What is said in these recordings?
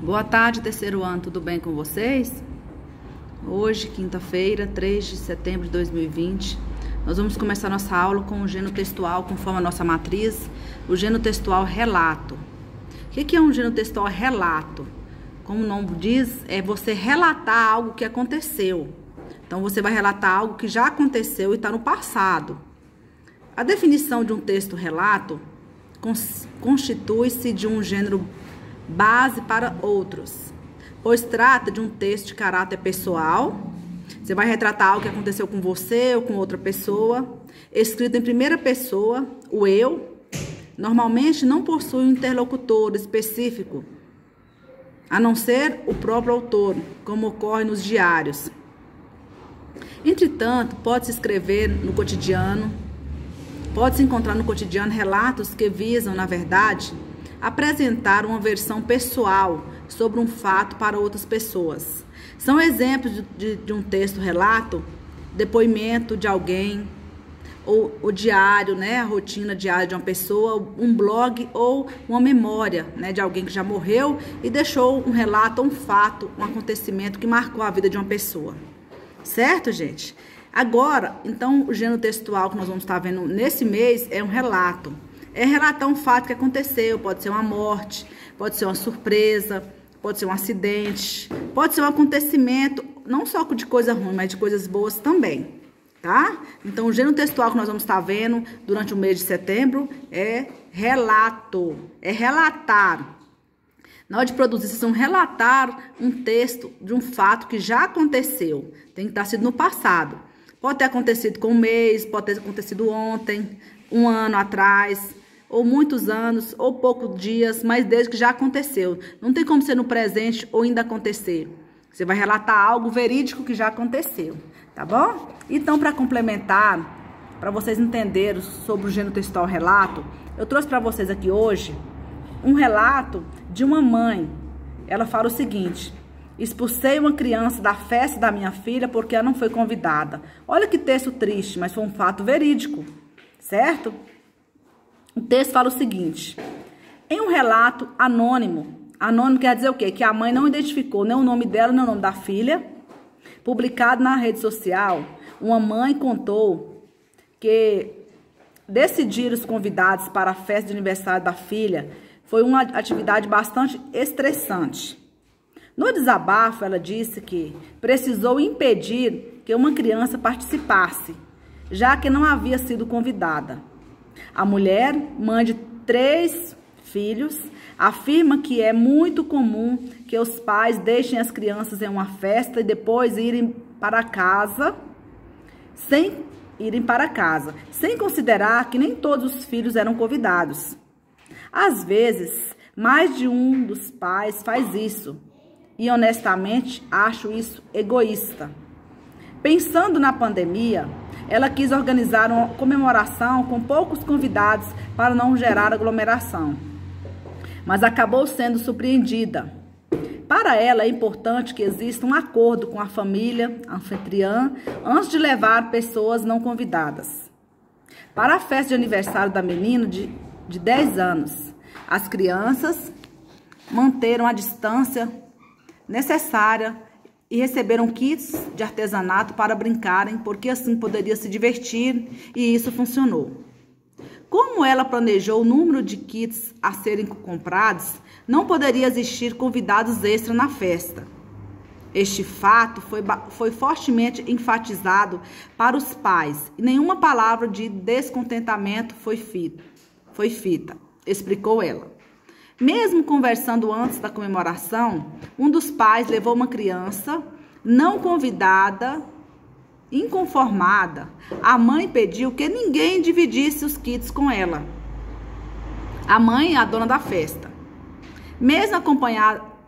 Boa tarde, terceiro ano, tudo bem com vocês? Hoje, quinta-feira, 3 de setembro de 2020, nós vamos começar nossa aula com o gênero textual, conforme a nossa matriz, o gênero textual relato. O que é um gênero textual relato? Como o nome diz, é você relatar algo que aconteceu. Então, você vai relatar algo que já aconteceu e está no passado. A definição de um texto relato constitui-se de um gênero base para outros, pois trata de um texto de caráter pessoal. Você vai retratar algo que aconteceu com você ou com outra pessoa, escrito em primeira pessoa, o eu. Normalmente não possui um interlocutor específico, a não ser o próprio autor, como ocorre nos diários. Entretanto, pode-se escrever no cotidiano, pode-se encontrar no cotidiano relatos que visam, na verdade, apresentar uma versão pessoal sobre um fato para outras pessoas. São exemplos de um texto relato, depoimento de alguém, ou o diário, a rotina diária de uma pessoa, um blog ou uma memória, de alguém que já morreu e deixou um relato, um fato, um acontecimento que marcou a vida de uma pessoa. Certo, gente? Agora, então, o gênero textual que nós vamos estar vendo nesse mês é um relato. É relatar um fato que aconteceu, pode ser uma morte, pode ser uma surpresa, pode ser um acidente, pode ser um acontecimento, não só de coisa ruim, mas de coisas boas também, tá? Então, o gênero textual que nós vamos estar vendo durante o mês de setembro é relato, é relatar. Na hora de produzir, vocês vão relatar um texto de um fato que já aconteceu, tem que estar sido no passado. Pode ter acontecido com um mês, pode ter acontecido ontem, um ano atrás, ou muitos anos, ou poucos dias, mas desde que já aconteceu. Não tem como ser no presente ou ainda acontecer. Você vai relatar algo verídico que já aconteceu, tá bom? Então, para complementar, para vocês entenderem sobre o gênero textual relato, eu trouxe para vocês aqui hoje um relato de uma mãe. Ela fala o seguinte: expulsei uma criança da festa da minha filha porque ela não foi convidada. Olha que texto triste, mas foi um fato verídico, certo? O texto fala o seguinte: em um relato anônimo quer dizer o quê? Que a mãe não identificou nem o nome dela, nem o nome da filha, publicado na rede social, uma mãe contou que decidir os convidados para a festa de aniversário da filha foi uma atividade bastante estressante. No desabafo, ela disse que precisou impedir que uma criança participasse, já que não havia sido convidada. A mulher, mãe de 3 filhos, afirma que é muito comum que os pais deixem as crianças em uma festa e depois irem para casa, sem considerar que nem todos os filhos eram convidados. Às vezes, mais de um dos pais faz isso, e honestamente acho isso egoísta. Pensando na pandemia, ela quis organizar uma comemoração com poucos convidados para não gerar aglomeração, mas acabou sendo surpreendida. Para ela é importante que exista um acordo com a família anfitriã antes de levar pessoas não convidadas. Para a festa de aniversário da menina de 10 anos, as crianças manteram a distância necessária e receberam kits de artesanato para brincarem, porque assim poderia se divertir, e isso funcionou. Como ela planejou o número de kits a serem comprados, não poderia existir convidados extra na festa. Este fato foi fortemente enfatizado para os pais e nenhuma palavra de descontentamento foi fita, explicou ela. Mesmo conversando antes da comemoração, um dos pais levou uma criança não convidada, inconformada. A mãe pediu que ninguém dividisse os kits com ela. A mãe é a dona da festa. Mesmo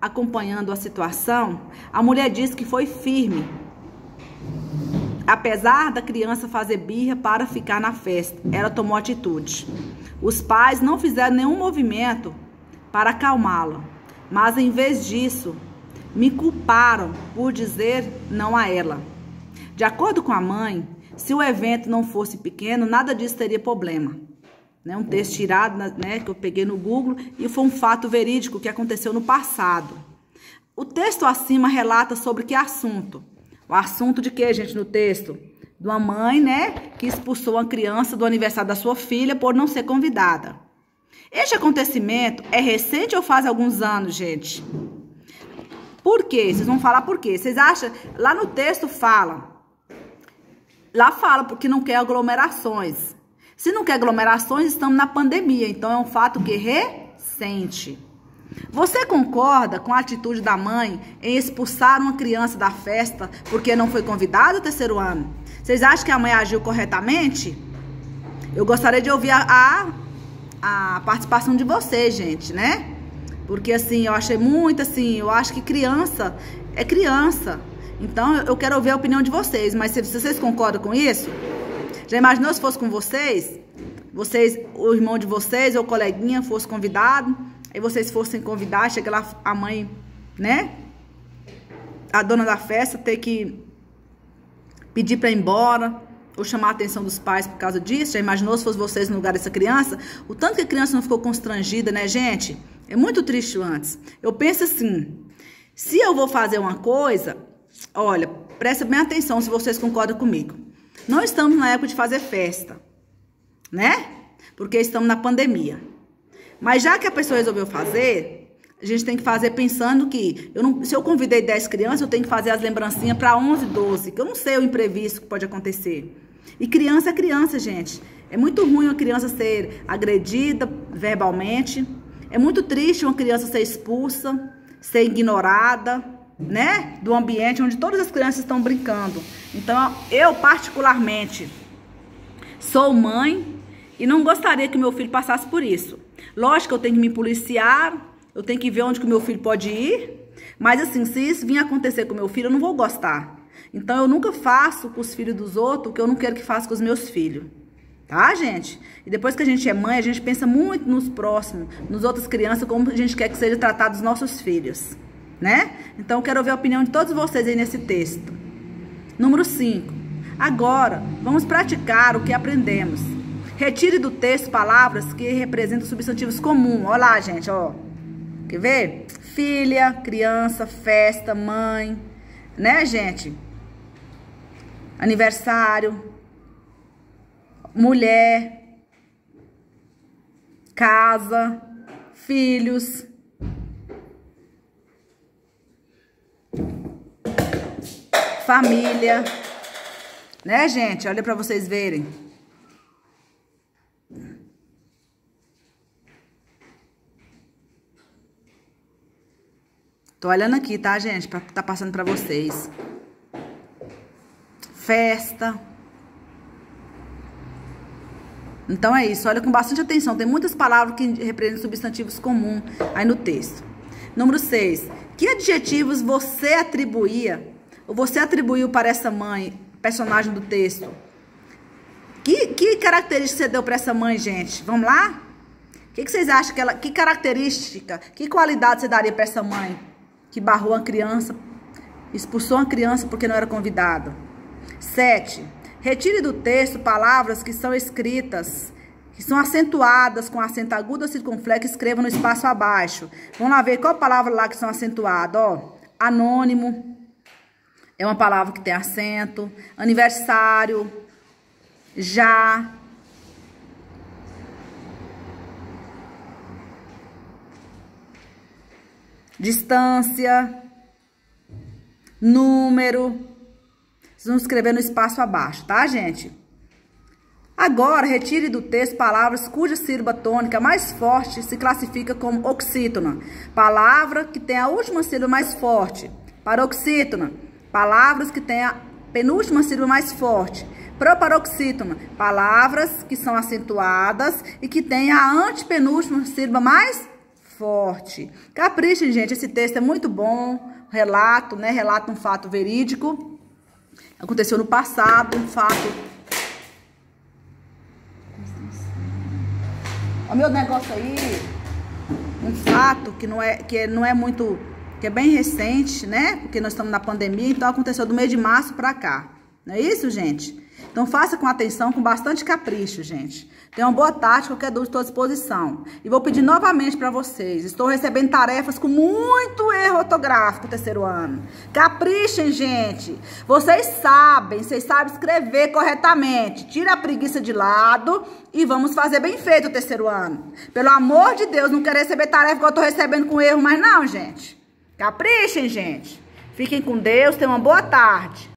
acompanhando a situação, a mulher disse que foi firme, apesar da criança fazer birra para ficar na festa. Ela tomou atitude. Os pais não fizeram nenhum movimento para acalmá-la, mas em vez disso, me culparam por dizer não a ela. De acordo com a mãe, se o evento não fosse pequeno, nada disso teria problema. né? Um texto tirado, né, que eu peguei no Google, e foi um fato verídico que aconteceu no passado. O texto acima relata sobre que assunto? O assunto de quê, gente, no texto? De uma mãe, né, que expulsou uma criança do aniversário da sua filha por não ser convidada. Este acontecimento é recente ou faz alguns anos, gente? Por quê? Vocês vão falar por quê? Vocês acham? Lá no texto fala. Lá fala porque não quer aglomerações. Se não quer aglomerações, estamos na pandemia. Então é um fato que recente. Você concorda com a atitude da mãe em expulsar uma criança da festa porque não foi convidada no terceiro ano? Vocês acham que a mãe agiu corretamente? Eu gostaria de ouvir a participação de vocês, gente, né? Porque, assim, eu achei muito, assim, eu acho que criança é criança. Então, eu quero ouvir a opinião de vocês. Mas se vocês concordam com isso, já imaginou se fosse com vocês? O irmão de vocês ou o coleguinha fosse convidado, aí vocês fossem convidar, chega lá a mãe, né? A dona da festa ter que pedir pra ir embora, ou chamar a atenção dos pais por causa disso. Já imaginou se fosse vocês no lugar dessa criança? O tanto que a criança não ficou constrangida, né, gente? É muito triste antes. Eu penso assim, se eu vou fazer uma coisa, olha, presta bem atenção se vocês concordam comigo. Não estamos na época de fazer festa, né? Porque estamos na pandemia. Mas já que a pessoa resolveu fazer, a gente tem que fazer pensando que se eu convidei 10 crianças, eu tenho que fazer as lembrancinhas para 11, 12, que eu não sei o imprevisto que pode acontecer. E criança é criança, gente. É muito ruim uma criança ser agredida verbalmente. É muito triste uma criança ser expulsa, ser ignorada, né? Do ambiente onde todas as crianças estão brincando. Então, eu particularmente sou mãe e não gostaria que meu filho passasse por isso. Lógico que eu tenho que me policiar, eu tenho que ver onde que o meu filho pode ir. Mas assim, se isso vir acontecer com o meu filho, eu não vou gostar. Então, eu nunca faço com os filhos dos outros o que eu não quero que faça com os meus filhos. Tá, gente? E depois que a gente é mãe, a gente pensa muito nos próximos, nas outras crianças, como a gente quer que seja tratado os nossos filhos, né? Então, eu quero ouvir a opinião de todos vocês aí nesse texto. Número 5. Agora, vamos praticar o que aprendemos. Retire do texto palavras que representam substantivos comuns. Olha lá, gente, ó. Quer ver? Filha, criança, festa, mãe, né, gente? Aniversário, mulher, casa, filhos, família, né, gente? Olha pra vocês verem. Tô olhando aqui, tá, gente? Tá passando pra vocês. Festa. Então é isso, olha com bastante atenção. Tem muitas palavras que representam substantivos comuns aí no texto. Número 6. Que adjetivos você atribuía, ou você atribuiu para essa mãe, personagem do texto? Que característica você deu para essa mãe, gente? Vamos lá? O que vocês acham que característica, que qualidade você daria para essa mãe que barrou uma criança, expulsou uma criança porque não era convidada? 7. Retire do texto palavras que são escritas, que são acentuadas com acento agudo ou circunflexo, escreva no espaço abaixo. Vamos lá ver qual palavra lá que são acentuadas, ó. Anônimo é uma palavra que tem acento. Aniversário, já. Distância, número. Vocês vão escrever no espaço abaixo, tá, gente? Agora, retire do texto palavras cuja sílaba tônica mais forte se classifica como oxítona. Palavra que tem a última sílaba mais forte. Paroxítona. Palavras que tem a penúltima sílaba mais forte. Proparoxítona. Palavras que são acentuadas e que tem a antepenúltima sílaba mais forte. Caprichem, gente. Esse texto é muito bom. Relato, né? Relata um fato verídico. Aconteceu no passado, um fato. O meu negócio aí, um fato que não é muito, que é bem recente, né? Porque nós estamos na pandemia, então aconteceu do mês de março pra cá. Não é isso, gente? Então faça com atenção, com bastante capricho, gente. Tenha uma boa tarde, qualquer dúvida estou à disposição. E vou pedir novamente para vocês. Estou recebendo tarefas com muito erro ortográfico terceiro ano. Caprichem, gente. Vocês sabem escrever corretamente. Tira a preguiça de lado e vamos fazer bem feito o terceiro ano. Pelo amor de Deus, não quero receber tarefa que eu estou recebendo com erro mais não, gente. Caprichem, gente. Fiquem com Deus, tenham uma boa tarde.